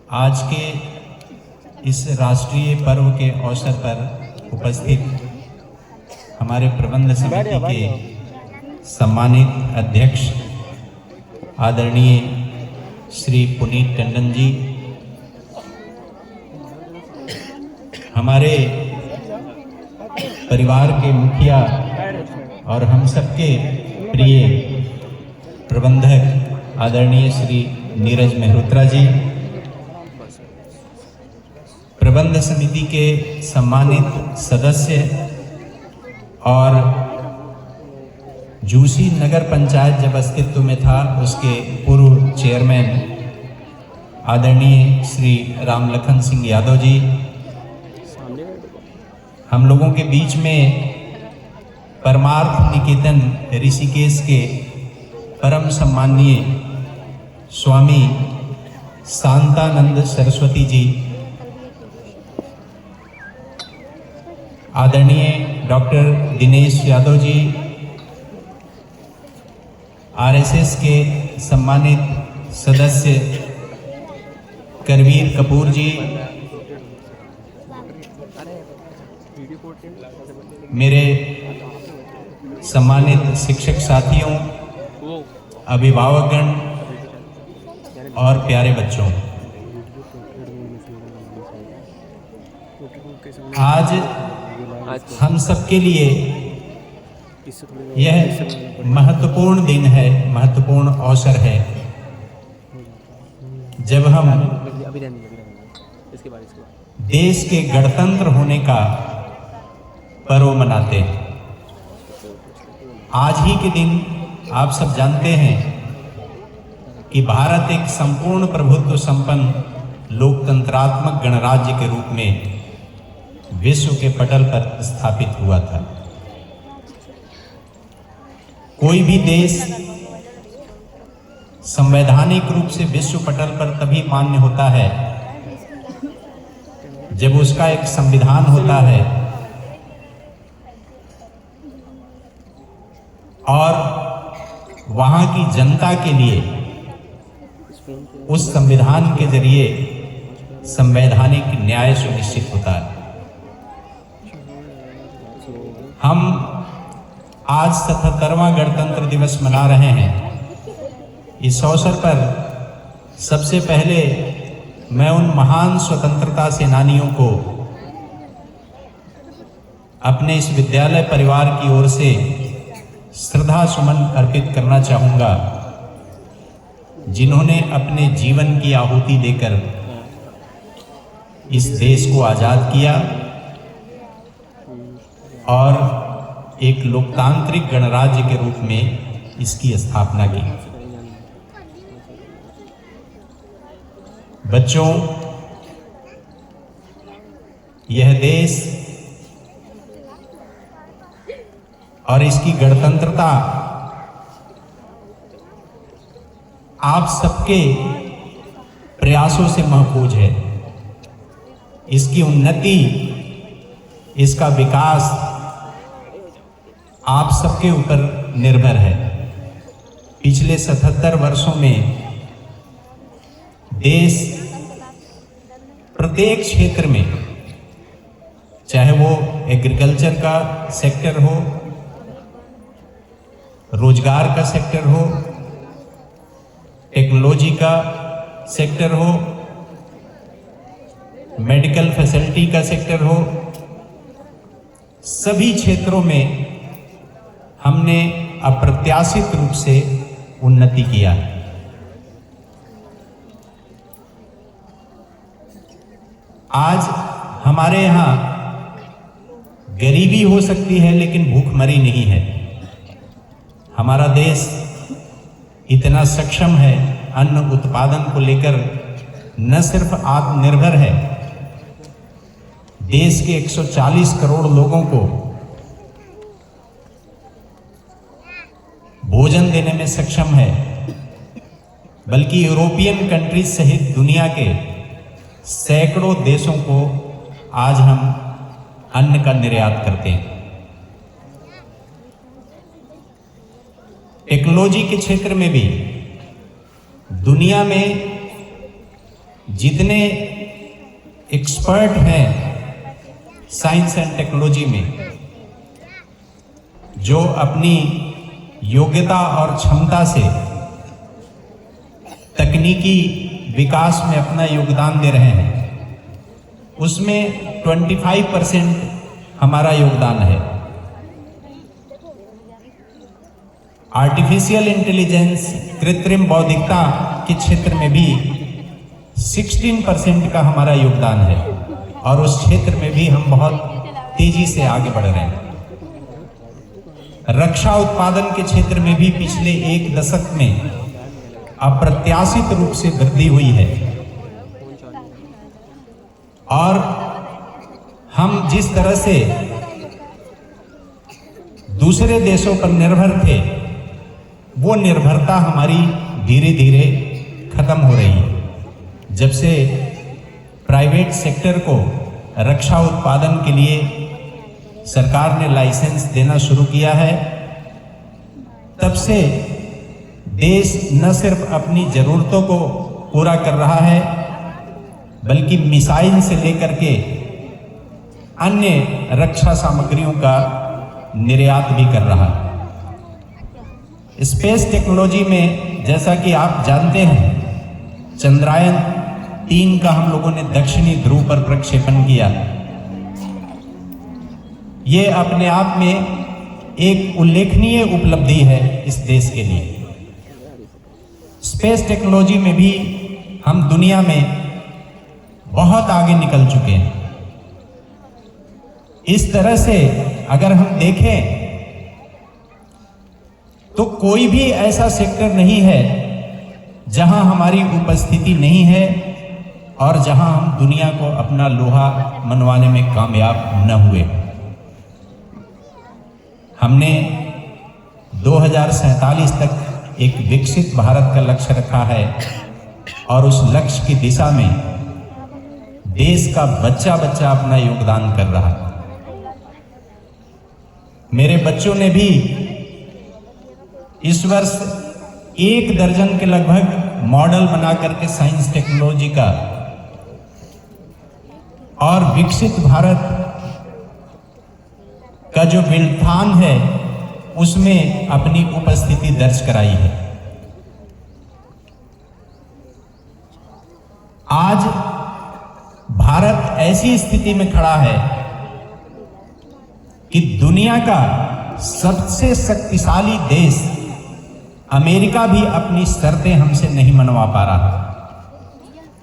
आज के इस राष्ट्रीय पर्व के अवसर पर उपस्थित हमारे प्रबंध समिति के सम्मानित अध्यक्ष आदरणीय श्री पुनीत टंडन जी, हमारे परिवार के मुखिया और हम सबके प्रिय प्रबंधक आदरणीय श्री नीरज मेहरोत्रा जी, प्रबंध समिति के सम्मानित सदस्य और जूसी नगर पंचायत जब अस्तित्व में था उसके पूर्व चेयरमैन आदरणीय श्री रामलखन सिंह यादव जी, हम लोगों के बीच में परमार्थ निकेतन ऋषिकेश के परम सम्माननीय स्वामी शांतानंद सरस्वती जी, आदरणीय डॉक्टर दिनेश यादव जी, आरएसएस के सम्मानित सदस्य करवीर कपूर जी, मेरे सम्मानित शिक्षक साथियों, अभिभावकगण और प्यारे बच्चों, आज हम सबके लिए यह महत्वपूर्ण दिन है, महत्वपूर्ण अवसर है जब हम देश के गणतंत्र होने का पर्व मनाते हैं। आज ही के दिन आप सब जानते हैं कि भारत एक संपूर्ण प्रभुत्व संपन्न लोकतंत्रात्मक गणराज्य के रूप में विश्व के पटल पर स्थापित हुआ था। कोई भी देश संवैधानिक रूप से विश्व पटल पर तभी मान्य होता है जब उसका एक संविधान होता है और वहां की जनता के लिए उस संविधान के जरिए संवैधानिक न्याय सुनिश्चित होता है। हम आज 77वां गणतंत्र दिवस मना रहे हैं। इस अवसर पर सबसे पहले मैं उन महान स्वतंत्रता सेनानियों को अपने इस विद्यालय परिवार की ओर से श्रद्धा सुमन अर्पित करना चाहूँगा, जिन्होंने अपने जीवन की आहुति देकर इस देश को आज़ाद किया और एक लोकतांत्रिक गणराज्य के रूप में इसकी स्थापना की। बच्चों, यह देश और इसकी गणतंत्रता आप सबके प्रयासों से महफूज है। इसकी उन्नति, इसका विकास आप सबके ऊपर निर्भर है। पिछले 77 वर्षों में देश प्रत्येक क्षेत्र में, चाहे वो एग्रीकल्चर का सेक्टर हो, रोजगार का सेक्टर हो, टेक्नोलॉजी का सेक्टर हो, मेडिकल फैसिलिटी का सेक्टर हो, सभी क्षेत्रों में हमने अप्रत्याशित रूप से उन्नति किया है। आज हमारे यहाँ गरीबी हो सकती है लेकिन भूखमरी नहीं है। हमारा देश इतना सक्षम है, अन्न उत्पादन को लेकर न सिर्फ आत्मनिर्भर है, देश के 140 करोड़ लोगों को भोजन देने में सक्षम है, बल्कि यूरोपियन कंट्रीज सहित दुनिया के सैकड़ों देशों को आज हम अन्न का निर्यात करते हैं। टेक्नोलॉजी के क्षेत्र में भी दुनिया में जितने एक्सपर्ट हैं साइंस एंड टेक्नोलॉजी में, जो अपनी योग्यता और क्षमता से तकनीकी विकास में अपना योगदान दे रहे हैं, उसमें 25% हमारा योगदान है। आर्टिफिशियल इंटेलिजेंस, कृत्रिम बौद्धिकता के क्षेत्र में भी 16% का हमारा योगदान है, और उस क्षेत्र में भी हम बहुत तेजी से आगे बढ़ रहे हैं। रक्षा उत्पादन के क्षेत्र में भी पिछले एक दशक में अप्रत्याशित रूप से वृद्धि हुई है, और हम जिस तरह से दूसरे देशों पर निर्भर थे, वो निर्भरता हमारी धीरे धीरे खत्म हो रही है। जब से प्राइवेट सेक्टर को रक्षा उत्पादन के लिए सरकार ने लाइसेंस देना शुरू किया है, तब से देश न सिर्फ अपनी जरूरतों को पूरा कर रहा है, बल्कि मिसाइल से लेकर के अन्य रक्षा सामग्रियों का निर्यात भी कर रहा है। स्पेस टेक्नोलॉजी में, जैसा कि आप जानते हैं, चंद्रयान 3 का हम लोगों ने दक्षिणी ध्रुव पर प्रक्षेपण किया। ये अपने आप में एक उल्लेखनीय उपलब्धि है इस देश के लिए। स्पेस टेक्नोलॉजी में भी हम दुनिया में बहुत आगे निकल चुके हैं। इस तरह से अगर हम देखें तो कोई भी ऐसा सेक्टर नहीं है जहां हमारी उपस्थिति नहीं है और जहां हम दुनिया को अपना लोहा मनवाने में कामयाब न हुए। हमने 2047 तक एक विकसित भारत का लक्ष्य रखा है, और उस लक्ष्य की दिशा में देश का बच्चा बच्चा अपना योगदान कर रहा है। मेरे बच्चों ने भी इस वर्ष 1 दर्जन के लगभग मॉडल बना करके साइंस टेक्नोलॉजी का और विकसित भारत का जो विल्थान है उसमें अपनी उपस्थिति दर्ज कराई है। आज भारत ऐसी स्थिति में खड़ा है कि दुनिया का सबसे शक्तिशाली देश अमेरिका भी अपनी शर्तें हमसे नहीं मनवा पा रहा।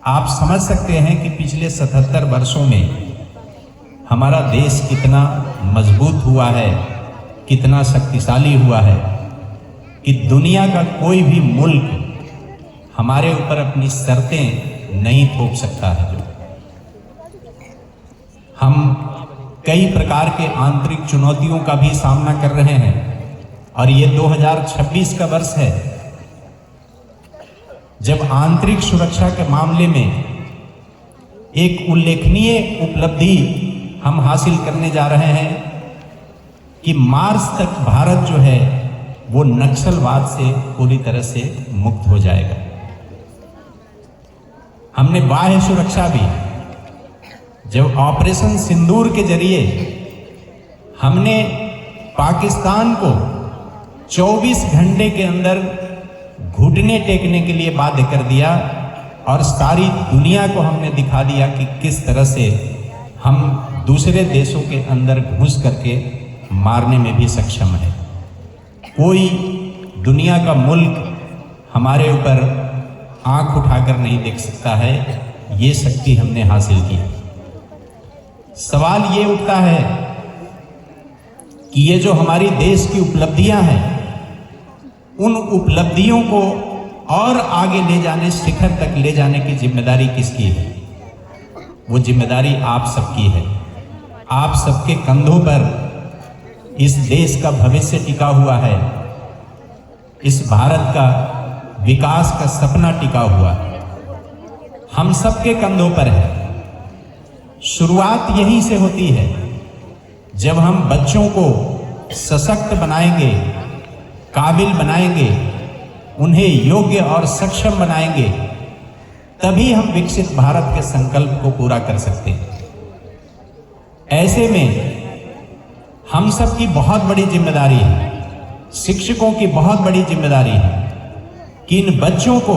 आप समझ सकते हैं कि पिछले 77 वर्षों में हमारा देश कितना मजबूत हुआ है, कितना शक्तिशाली हुआ है, कि दुनिया का कोई भी मुल्क हमारे ऊपर अपनी शर्तें नहीं थोप सकता है। हम कई प्रकार के आंतरिक चुनौतियों का भी सामना कर रहे हैं, और ये 2026 का वर्ष है जब आंतरिक सुरक्षा के मामले में एक उल्लेखनीय उपलब्धि हम हासिल करने जा रहे हैं कि मार्च तक भारत जो है वो नक्सलवाद से पूरी तरह से मुक्त हो जाएगा। हमने बाह्य सुरक्षा भी, जब ऑपरेशन सिंदूर के जरिए हमने पाकिस्तान को 24 घंटे के अंदर घुटने टेकने के लिए बाध्य कर दिया, और सारी दुनिया को हमने दिखा दिया कि किस तरह से हम दूसरे देशों के अंदर घुस करके मारने में भी सक्षम है। कोई दुनिया का मुल्क हमारे ऊपर आंख उठाकर नहीं देख सकता है। ये शक्ति हमने हासिल की। सवाल ये उठता है कि ये जो हमारी देश की उपलब्धियां हैं, उन उपलब्धियों को और आगे ले जाने, शिखर तक ले जाने की जिम्मेदारी किसकी है? वो जिम्मेदारी आप सबकी है। आप सबके कंधों पर इस देश का भविष्य टिका हुआ है, इस भारत का विकास का सपना टिका हुआ है, हम सबके कंधों पर है। शुरुआत यहीं से होती है, जब हम बच्चों को सशक्त बनाएंगे, काबिल बनाएंगे, उन्हें योग्य और सक्षम बनाएंगे, तभी हम विकसित भारत के संकल्प को पूरा कर सकते हैं। ऐसे में हम सब की बहुत बड़ी जिम्मेदारी है, शिक्षकों की बहुत बड़ी जिम्मेदारी है कि इन बच्चों को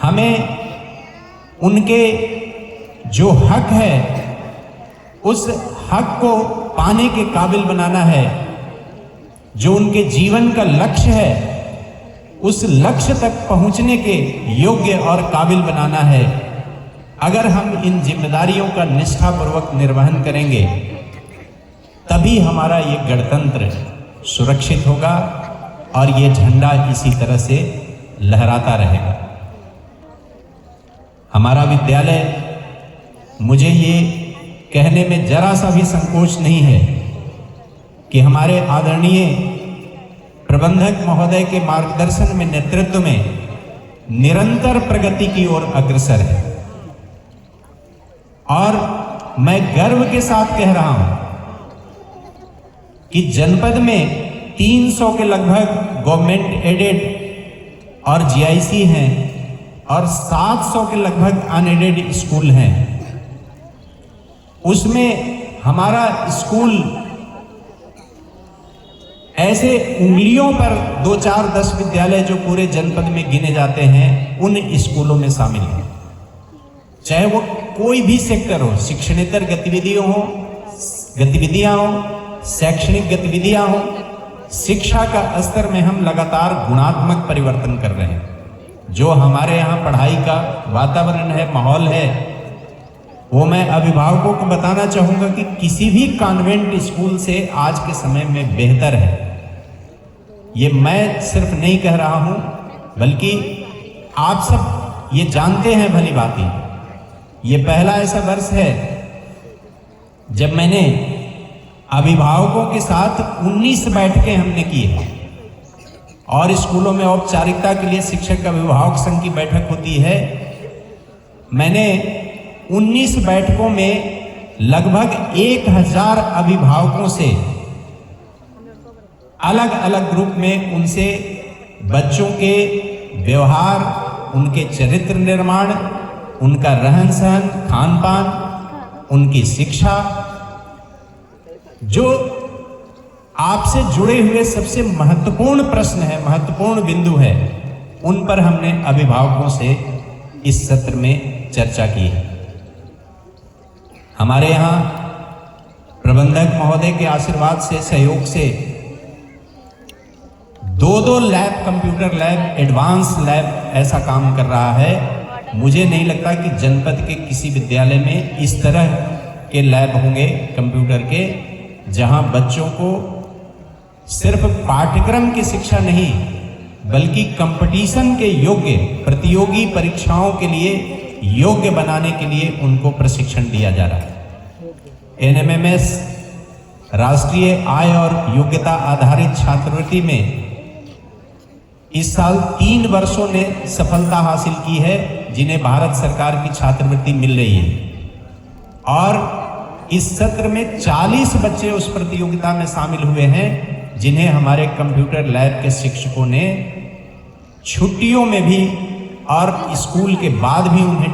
हमें उनके जो हक है उस हक को पाने के काबिल बनाना है। जो उनके जीवन का लक्ष्य है उस लक्ष्य तक पहुंचने के योग्य और काबिल बनाना है। अगर हम इन जिम्मेदारियों का निष्ठापूर्वक निर्वहन करेंगे तभी हमारा ये गणतंत्र सुरक्षित होगा और ये झंडा इसी तरह से लहराता रहेगा। हमारा विद्यालय, मुझे ये कहने में जरा सा भी संकोच नहीं है कि हमारे आदरणीय प्रबंधक महोदय के मार्गदर्शन में, नेतृत्व में निरंतर प्रगति की ओर अग्रसर है। और मैं गर्व के साथ कह रहा हूं कि जनपद में 300 के लगभग गवर्नमेंट एडेड और जीआईसी हैं और 700 के लगभग अनएडेड स्कूल हैं। उसमें हमारा स्कूल ऐसे उंगलियों पर 2, 4, 10 विद्यालय जो पूरे जनपद में गिने जाते हैं उन स्कूलों में शामिल हैं। चाहे वो कोई भी सेक्टर हो, शिक्षणेतर गतिविधियां हो, शैक्षणिक गतिविधियां हो, शिक्षा का स्तर में हम लगातार गुणात्मक परिवर्तन कर रहे हैं। जो हमारे यहाँ पढ़ाई का वातावरण है, माहौल है, वो मैं अभिभावकों को बताना चाहूंगा कि किसी भी कॉन्वेंट स्कूल से आज के समय में बेहतर है। ये मैं सिर्फ नहीं कह रहा हूं, बल्कि आप सब ये जानते हैं भली भांति। ये पहला ऐसा वर्ष है जब मैंने अभिभावकों के साथ 19 बैठकें हमने की है। और स्कूलों में औपचारिकता के लिए शिक्षक अभिभावक संघ की बैठक होती है। मैंने 19 बैठकों में लगभग 1000 अभिभावकों से अलग अलग ग्रुप में उनसे बच्चों के व्यवहार, उनके चरित्र निर्माण, उनका रहन सहन, खान पान, उनकी शिक्षा, जो आपसे जुड़े हुए सबसे महत्वपूर्ण प्रश्न है, महत्वपूर्ण बिंदु है, उन पर हमने अभिभावकों से इस सत्र में चर्चा की है। हमारे यहाँ प्रबंधक महोदय के आशीर्वाद से, सहयोग से 2 lab, computer lab, advance lab ऐसा काम कर रहा है। मुझे नहीं लगता कि जनपद के किसी विद्यालय में इस तरह के लैब होंगे कंप्यूटर के, जहां बच्चों को सिर्फ पाठ्यक्रम की शिक्षा नहीं बल्कि कंपटीशन के योग्य, प्रतियोगी परीक्षाओं के लिए योग्य बनाने के लिए उनको प्रशिक्षण दिया जा रहा है। एनएमएमएस राष्ट्रीय आय और योग्यता आधारित छात्रवृत्ति में इस साल 3 वर्षों ने सफलता हासिल की है, जिन्हें भारत सरकार की छात्रवृत्ति मिल रही है। और इस सत्र में 40 बच्चे उस प्रतियोगिता में शामिल हुए हैं, जिन्हें हमारे कंप्यूटर लैब के शिक्षकों ने छुट्टियों में भी और स्कूल के बाद भी उन्हें